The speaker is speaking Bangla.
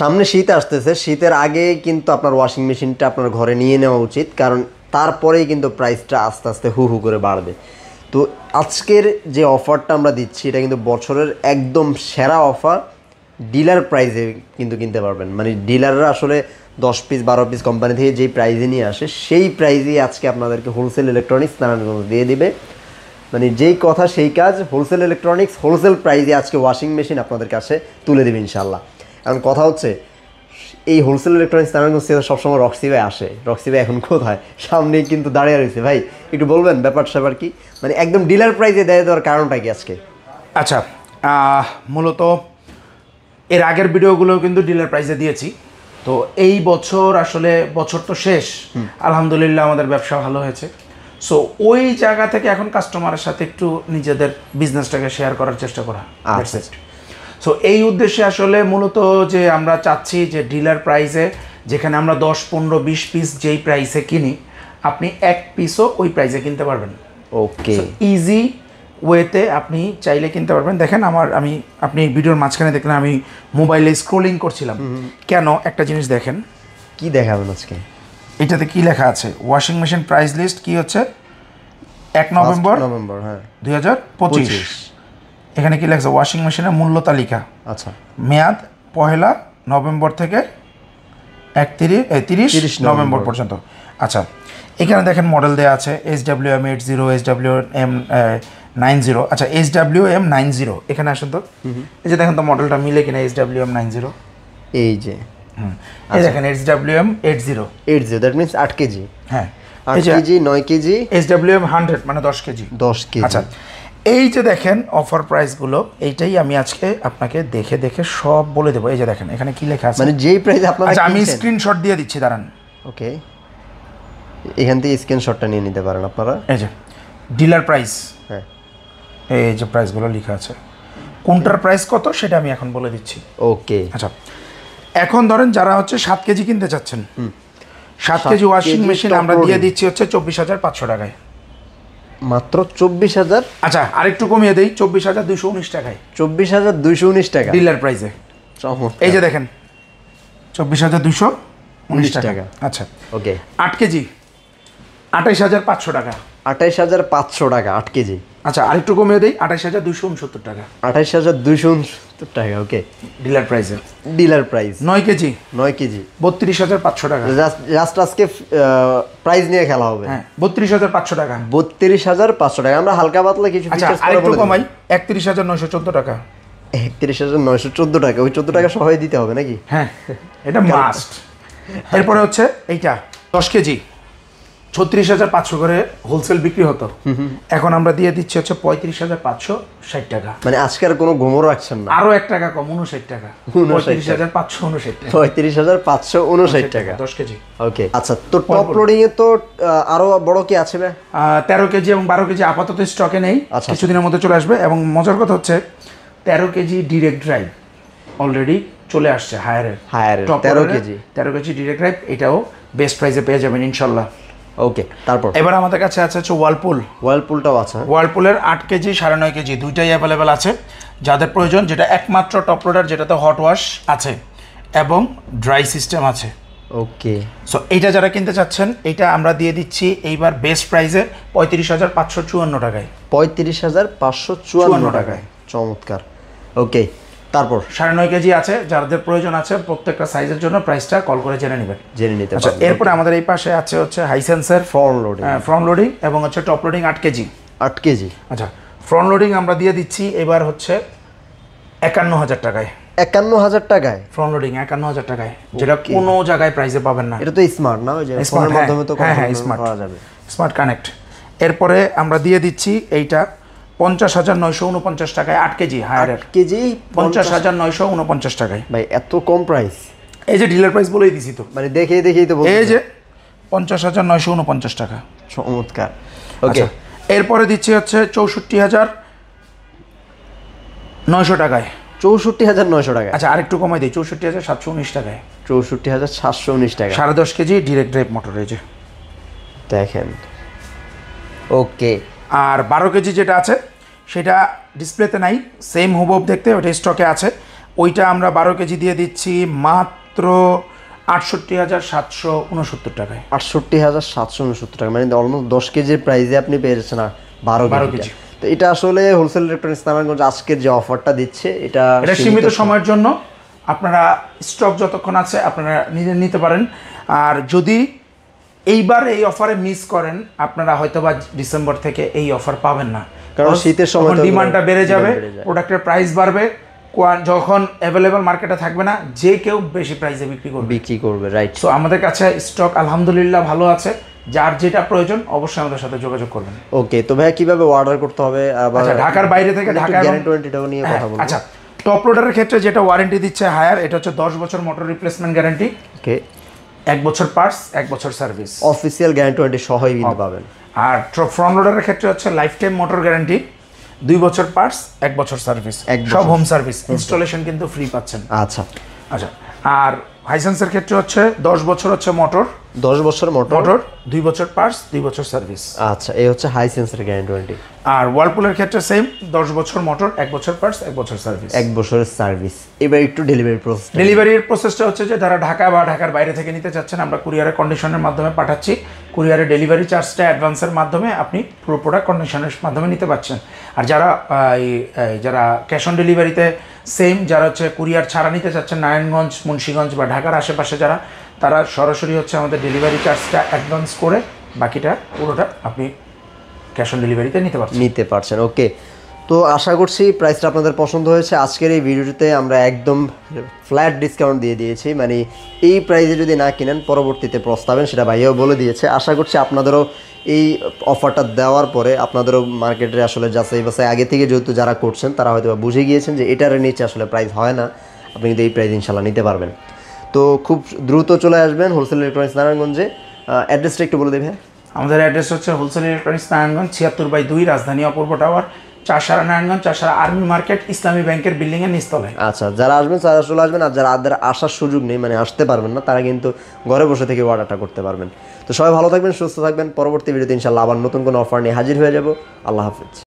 সামনে শীত আসতেছে, শীতের আগে কিন্তু আপনার ওয়াশিং মেশিনটা আপনার ঘরে নিয়ে নেওয়া উচিত, কারণ তারপরেই কিন্তু প্রাইসটা আস্তে আস্তে হু হু করে বাড়বে। তো আজকের যে অফারটা আমরা দিচ্ছি এটা কিন্তু বছরের একদম সেরা অফার। ডিলার প্রাইসে কিন্তু কিনতে পারবেন, মানে ডিলাররা আসলে 10 পিস 12 পিস কোম্পানি থেকে যেই প্রাইজে নিয়ে আসে সেই প্রাইজেই আজকে আপনাদেরকে হোলসেল ইলেকট্রনিক্স নারায়ণগঞ্জ দিয়ে দিবে। মানে যেই কথা সেই কাজ, হোলসেল ইলেকট্রনিক্স হোলসেল প্রাইজে আজকে ওয়াশিং মেশিন আপনাদের কাছে তুলে দেবে ইনশাল্লাহ। এখন কথা হচ্ছে এই হোলসেল ইলেকট্রনিক্স নারায়ণগঞ্জ থেকে সবসময় রক্সি ভাই আসে, রক্সি ভাই এখন কোথায়? সামনেই কিন্তু দাঁড়িয়ে রয়েছে। ভাই একটু বলবেন ব্যাপার স্যাপার কি, মানে একদম ডিলার প্রাইজে দেয় দেওয়ার কারণটা কি আজকে? আচ্ছা, মূলত এর আগের ভিডিওগুলো কিন্তু ডিলার প্রাইসে দিয়েছি। তো এই বছর আসলে বছর তো শেষ, আলহামদুলিল্লাহ আমাদের ব্যবসা ভালো হয়েছে। সো ওই জায়গা থেকে এখন কাস্টমারের সাথে একটু নিজেদের বিজনেসটাকে শেয়ার করার চেষ্টা করা। সো এই উদ্দেশ্যে আসলে মূলত যে আমরা চাচ্ছি যে ডিলার প্রাইসে যেখানে আমরা 10, 15, 20 পিস যেই প্রাইসে কিনি, আপনি এক পিসও ওই প্রাইসে কিনতে পারবেন। ওকে, ইজি ওয়েতে আপনি চাইলে কিনতে পারবেন। দেখেন আপনি ভিডিওর মাঝখানে দেখলেন আমি মোবাইলে স্ক্রোলিং করছিলাম। কেন? একটা জিনিস দেখেন। কি দেখাবেন আজকে? এটাতে কি লেখা আছে? ওয়াশিং মেশিন প্রাইস লিস্ট কি হচ্ছে? 1 নভেম্বর হ্যাঁ 2025। এখানে কি লেখা? ওয়াশিং মেশিনের মূল্য তালিকা। আচ্ছা, মেয়াদ 1 নভেম্বর থেকে 30 নভেম্বর পর্যন্ত। আচ্ছা, এখানে দেখেন মডেল দেওয়া আছে SWM 80, SWM 90। আচ্ছা, SWM 90 এখানে আসেন তো। এই যে দেখেন তো মডেলটা মিলে কিনা SWM 90। এই যে এই দেখেন SWM 80, দ্যাট মিন্স 8 কেজি। হ্যাঁ 8 কেজি 9 কেজি। SWM 100 মানে 10 কেজি। 10 কেজি। আচ্ছা, এই যে দেখেন অফার প্রাইসগুলো, এইটাই আমি আজকে আপনাকে দেখে দেখে সব বলে দেবো। এই যে দেখেন এখানে কি লেখা আছে, মানে যেই প্রাইস আপনারা। আচ্ছা, আমি স্ক্রিনশট দিয়ে দিচ্ছি, দাঁড়ান। ওকে, এখান থেকে স্ক্রিনশটটা নিয়ে নিতে পারেন আপনারা। এই যে ডিলার প্রাইস, হ্যাঁ এই যে প্রাইসগুলো লেখা আছে, কোনটার প্রাইস কত সেটা আমি এখন বলে দিচ্ছি। ওকে, আচ্ছা, এখন ধরেন যারা হচ্ছে 7 কেজি কিনতে চাচ্ছেন, 7 কেজি ওয়াশিং মেশিন আমরা দিয়ে দিচ্ছি হচ্ছে 24,500 টাকায়। মাত্র 24,000। আচ্ছা, আরেকটু কমিয়ে দেই, 24,219 টাকায়। 24,219 টাকা ডিলার প্রাইসে। এই যে দেখেন 24,219 টাকা। আচ্ছা, ওকে। 8 কেজি 28,500 টাকা। 28,500 টাকা 8 কেজি। আচ্ছা, আরেকটু কমিয়ে দেই, 28,269 টাকা। 28,269 টাকা। ওকে, ডিলার প্রাইসে। Dealer price. 9 কেজি 9 কেজি 32,500 টাকা। জাস্ট আজকে প্রাইস নিয়ে খেলা হবে। হ্যাঁ, 32,500 টাকা। 32,500 টাকা। আমরা হালকা পাতলা কিছু ফিচার্স আরেকটু কমাই, 31,914 টাকা। 31,914 টাকা। ওই 14 টাকা সহায় দিতে হবে নাকি? হ্যাঁ, এটা মাস্ট। এরপরে হচ্ছে এইটা 10 কেজি 36,500 করে হোলসেল বিক্রি হতো, এখন আমরা দিয়ে দিচ্ছি হচ্ছে 35,560 টাকা। মানে আজকে আর কোনো ঘুমো রাখছেন না, আরো 1 টাকা কম, 59 টাকা। 35,559 টাকা। 35,559 টাকা 10 কেজি। ওকে, আচ্ছা, তো টপ লোডিং এ তো আরো বড় কি আছে ভাই? 13 কেজি এবং 12 কেজি আপাতত স্টকে নেই, কিছুদিনের মধ্যে চলে আসবে। এবং মজার কথা হচ্ছে 13 কেজি ডিরেক্ট ড্রাইভ অলরেডি চলে আসছে হায়ারের। 13 কেজি ডিরেক্ট ড্রাইভ, এটাও বেস্ট প্রাইসে পেয়ে যাবেন ইনশাল্লাহ। ওকে, তারপর এবার আমাদের কাছে আছে হচ্ছে ওয়ার্লপুলটাও আছে। ওয়ার্লপুলের 8 কেজি 9.5 কেজি দুইটাই অ্যাভেলেবেল আছে, যাদের প্রয়োজন। যেটা একমাত্র টপ লোডার, যেটাতে হট ওয়াশ আছে এবং ড্রাই সিস্টেম আছে। ওকে, সো এইটা যারা কিনতে চাচ্ছেন, এইটা আমরা দিয়ে দিচ্ছি এইবার বেস্ট প্রাইসে 35,554 টাকায়। 35,554 টাকায়। চমৎকার। ওকে, তারপর 9.5 কেজি আছে, যাদের প্রয়োজন আছে প্রত্যেকটা সাইজের জন্য প্রাইসটা কল করে জেনে নিতে পারেন। এরপরে আমাদের এই পাশে আছে হচ্ছে হাইসেন্সের ফ্রন্ট লোডিং এবং হচ্ছে টপ লোডিং 8 কেজি। 8 কেজি। আচ্ছা, ফ্রন্ট লোডিং আমরা দিয়ে দিচ্ছি এবার হচ্ছে 51,000 টাকায়। 51,000 টাকায় ফ্রন্ট লোডিং 51,000 টাকায়, যেটা কোনো জায়গায় প্রাইসে পাবেন না। এটা তো স্মার্ট না? ওই যে ফোনের মাধ্যমে তো কন্ট্রোল করা যাবে, স্মার্ট কানেক্ট। এরপরে আমরা দিয়ে দিচ্ছি এইটা 50,949 টাকায় 8 কেজি হায়ারের। 8 কেজি 50,949 টাকায়। ভাই এত কম প্রাইস? এই যে ডিলার প্রাইস বলেই দিছি তো, মানে দেখেই তো বলছি। এই যে 50,949 টাকা। চমৎকার। ওকে, এরপরে দিচ্ছি হচ্ছে 64,900 টাকায়। 64,900 টাকা। আচ্ছা, আরেকটু কমাই দিই, 64,719 টাকায়। 64,719 টাকা। 10.5 কেজি ডিরেক্ট ড্রাইভ মোটর। এই যে দেখেন। ওকে, আর 12 কেজি যেটা আছে সেটা ডিসপ্লেতে নাই, সেম হুবহু দেখতে, ওটা স্টকে আছে। ওইটা আমরা 12 কেজি দিয়ে দিচ্ছি মাত্র 68,769 টাকায়। 68,769 টাকা, মানে অলমোস্ট 10 কেজির প্রাইসে আপনি পেয়েছেন 12 কেজি। তো এটা আসলে হোলসেল ইলেকট্রনিক্স নারায়ণগঞ্জ আজকের যে অফারটা দিচ্ছে এটা সীমিত সময়ের জন্য। আপনারা স্টক যতক্ষণ আছে আপনারা নিজে নিতে পারেন। আর যদি এইবার এই অফারে মিস করেন আপনারা হয়তোবা ডিসেম্বর থেকে এই অফার পাবেন না, কারণ শীতের সময় ডিমান্ডটা বেড়ে যাবে, প্রোডাক্টের প্রাইস বাড়বে, যখন অ্যাভেলেবল মার্কেটে থাকবে না যে কেউ বেশি প্রাইসে বিক্রি করবে। রাইট। সো আমাদের কাছে স্টক আলহামদুলিল্লাহ ভালো আছে, যার যেটা প্রয়োজন অবশ্যই আমাদের সাথে যোগাযোগ করবেন। ওকে, তো ভাইয়া কিভাবে অর্ডার করতে হবে? আচ্ছা, ঢাকার বাইরে থেকে ঢাকা গ্যারান্টি ওয়ারেন্টিটাও নিয়ে কথা বলবো। আচ্ছা, টপ লোডারের ক্ষেত্রে যেটা ওয়ারেন্টি দিচ্ছে হায়ার, এটা হচ্ছে 10 বছর মোটর রিপ্লেসমেন্ট গ্যারান্টি। ওকে, 1 বছর পার্টস, 1 বছর সার্ভিস, অফিসিয়াল গ্যারান্টি ওয়ারেন্টি সহই কিন্তু পাবেন। আর ফ্রন্ট লোডারের ক্ষেত্রে হচ্ছে লাইফ টাইম মোটর গ্যারান্টি, 2 বছর পার্টস, 1 বছর সার্ভিস, সব হোম সার্ভিস, ইনস্টলেশন কিন্তু ফ্রি পাচ্ছেন। আচ্ছা আচ্ছা, আর হাইসেন্সের ক্ষেত্রে হচ্ছে 10 বছর হচ্ছে মোটর, 10 বছর মোটর, 2 বছর পার্টস, 2 বছর সার্ভিস। আচ্ছা, এই হচ্ছে হাইসেন্সের গ্যারান্টি ওয়ারেন্টি। আর ওয়ালপুলের ক্ষেত্রে সেম, 10 বছর মোটর, 1 বছর পার্টস, 1 বছর সার্ভিস, 1 বছরের সার্ভিস। এবার একটু ডেলিভারির প্রসেসটা হচ্ছে যে যারা ঢাকা বা ঢাকার বাইরে থেকে নিতে চাচ্ছেন আমরা কুরিয়ারের কন্ডিশনের মাধ্যমে পাঠাচ্ছি। কুরিয়ারের ডেলিভারি চার্জটা অ্যাডভান্সের মাধ্যমে আপনি পুরো প্রোডাক্ট কন্ডিশনের মাধ্যমে নিতে পারছেন। আর যারা ক্যাশ অন ডেলিভারিতে সেম, যারা হচ্ছে কুরিয়ার ছাড়া নিতে চাচ্ছেন নারায়ণগঞ্জ, মুন্সিগঞ্জ বা ঢাকার আশেপাশে তারা সরাসরি হচ্ছে আমাদের ডেলিভারি চার্জটা অ্যাডভান্স করে বাকিটা পুরোটা আপনি ক্যাশ অন ডেলিভারিতে নিতে পারছেন। ওকে, তো আশা করছি প্রাইসটা আপনাদের পছন্দ হয়েছে। আজকের এই ভিডিওটিতে আমরা একদম ফ্ল্যাট ডিসকাউন্ট দিয়ে দিয়েছি, মানে এই প্রাইসে যদি না কিনেন পরবর্তীতে প্রস্তাবেন, সেটা ভাইয়াও বলে দিয়েছে। আশা করছি আপনাদেরও এই অফারটা দেওয়ার পরে আপনাদেরও মার্কেটে আসলে যাচাই বাছাই আগে থেকে যেহেতু যারা করছেন তারা হয়তো বুঝে গিয়েছেন যে এটার নিচে আসলে প্রাইস হয় না, আপনি কিন্তু এই প্রাইস ইনশাল্লাহ নিতে পারবেন। তো খুব দ্রুত চলে আসবেন হোলসেল ইলেকট্রনিক্স নারায়ণগঞ্জে। অ্যাড্রেসটা একটু বলে দেবে। আমাদের অ্যাড্রেস হচ্ছে হোলসেল ইলেকট্রনিক্স নারায়ণগঞ্জ 76/2 রাজধানী অপূর্ব টাওয়ার, চারসারা নারায়ণগঞ্জ, চারসারা আর্মি মার্কেট, ইসলামী ব্যাংকের বিল্ডিংয়ের নিচতলায়। আচ্ছা, যারা আসবেন তারা চলে আসবেন, আর যারা আসার সুযোগ নেই, মানে আসতে পারবেন না, তারা কিন্তু ঘরে বসে থেকে অর্ডারটা করতে পারবেন। তো সবাই ভালো থাকবেন, সুস্থ থাকবেন। পরবর্তী ভিডিওতে ইনশাল্লাহ আবার নতুন কোনো অফার নিয়ে হাজির হয়ে যাব। আল্লাহ হাফেজ।